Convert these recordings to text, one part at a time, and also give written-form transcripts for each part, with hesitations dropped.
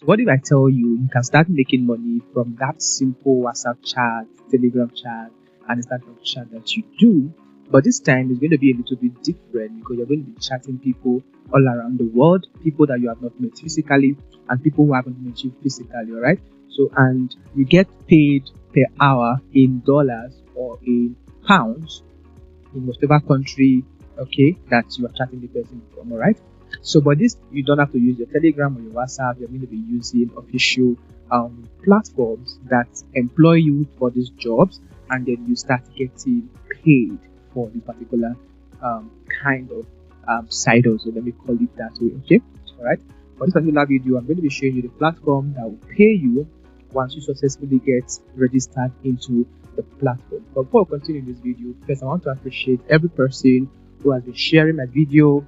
So what if I tell you you can start making money from that simple WhatsApp chat, Telegram chat, and Instagram chat that you do? But this time it's going to be a little bit different because you're going to be chatting people all around the world, people that you have not met physically, and people who haven't met you physically, all right? So, and you get paid per hour in dollars or in pounds in whatever country, okay, that you are chatting the person from, all right? So, but this, you don't have to use your Telegram or your WhatsApp. You're going to be using official platforms that employ you for these jobs, and then you start getting paid for this particular kind of side hustle. Let me call it that way, okay? All right. For this particular video, I'm going to be showing you the platform that will pay you once you successfully get registered into the platform. But before we continue this video, first I want to appreciate every person who has been sharing my video,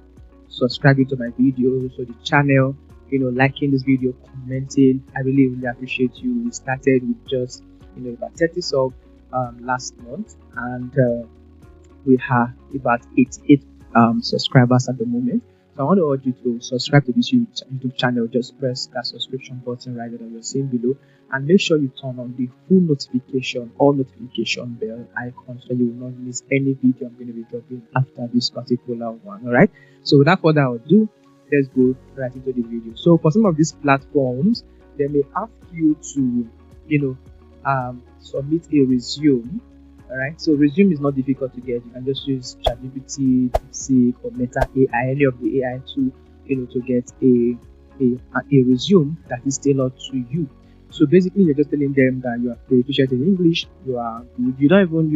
subscribing to my videos, so the channel, liking this video, commenting. I really appreciate you. We started with just about 30 subs last month, and we have about 88 subscribers at the moment. So I want to urge you to subscribe to this YouTube channel. Just press that subscription button right there that you're seeing below, and make sure you turn on the full notification or notification bell icon so you will not miss any video I'm going to be dropping after this particular one. All right. So without further ado, let's go right into the video. So for some of these platforms, they may ask you to, submit a resume. All right. So resume is not difficult to get. You can just use ChatGPT, DeepSeek, or Meta AI, any of the AI tool, to get a resume that is tailored to you. So basically, you're just telling them that you are proficient in English. You are good. You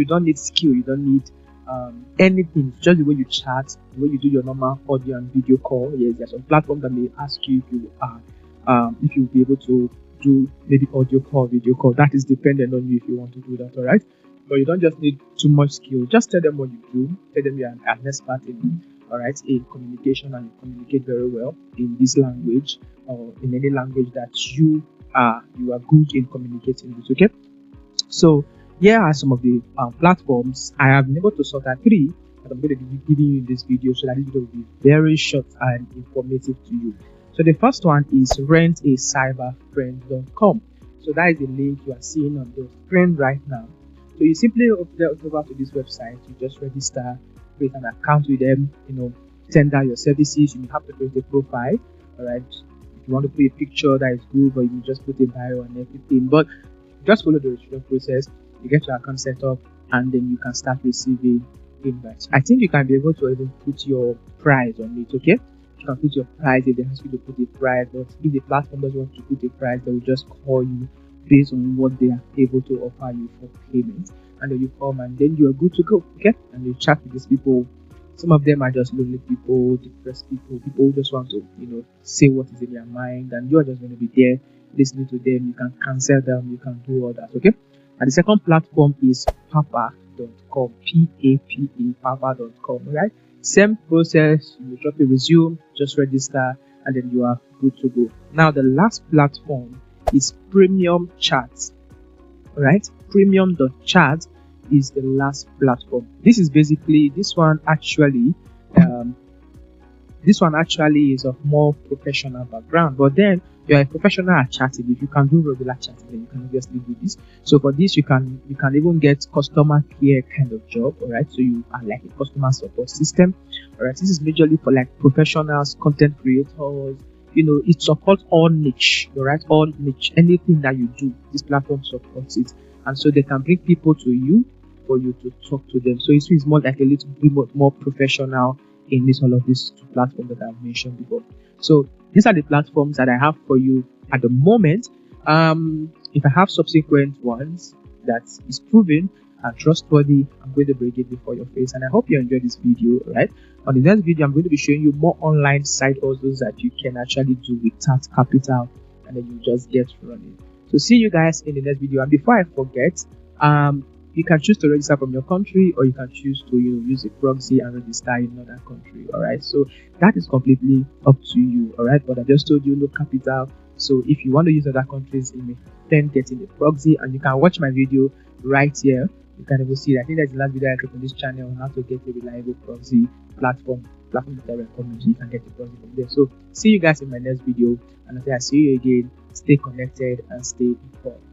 don't need skill. You don't need anything. It's just the way you chat, the way you do your normal audio and video call. Yes, there's some platform that may ask you if you'll be able to do maybe audio call, video call. That is dependent on you if you want to do that. All right. But you don't just need too much skill. Just tell them what you do. Tell them you're an expert in, in communication, and you communicate very well in this language or in any language that you are good in communicating with. Okay. So here are some of the platforms. I have been able to sort out 3 that I'm going to be giving you in this video, so that this video will be very short and informative to you. So the first one is RentACyberFriend.com. So that is the link you are seeing on the screen right now. So you simply go over to this website, you just register, create an account with them, tender your services. You may have to create a profile, all right? If you want to put a picture, that is good, but you just put a bio and everything. But just follow the registration process. You get your account set up, and then you can start receiving invites. I think you can be able to even put your price on it, okay? You can put your price if they ask you to put a price, but if the platform doesn't want to put a price, they will just call you based on what they are able to offer you for payment, and then you come and then you are good to go, okay? And you chat with these people. Some of them are just lonely people, depressed people who just want to say what is in their mind, and you're just going to be there listening to them. You can cancel them, you can do all that, okay? And the second platform is papa.com, P-A-P-E, papa.com, right? Same process. You drop a resume, just register, and then you are good to go. Now the last platform is Premium.Chat. Right? Premium.Chat is the last platform. This is basically this one actually is of more professional background, but then you're a professional at chatting. If you can do regular chatting, then you can obviously do this. So for this, you can even get customer care kind of job. All right, so you are like a customer support system. All right, this is majorly for like professionals, content creators. It supports all niche, all right? All niche, anything that you do, this platform supports it. And so they can bring people to you for you to talk to them. So it's more like a little bit more professional in all of these 2 platforms that I've mentioned before. So these are the platforms that I have for you at the moment. If I have subsequent ones that is proven and trustworthy, I'm going to bring it before your face. And I hope you enjoyed this video, right? On the next video, I'm going to be showing you more online side hustles that you can actually do without capital, and then you just get running. So see you guys in the next video. And before I forget, you can choose to register from your country, or you can choose to use a proxy and register in another country. All right, so that is completely up to you. All right, but I just told you no capital. So if you want to use other countries, you may then get in a proxy, and you can watch my video right here. You can even see that. I think that's the last video I dropped on this channel on how to get a reliable proxy platform platform that we're coming, so you can get the positive from there. So see you guys in my next video, and until I see you again, stay connected and stay informed.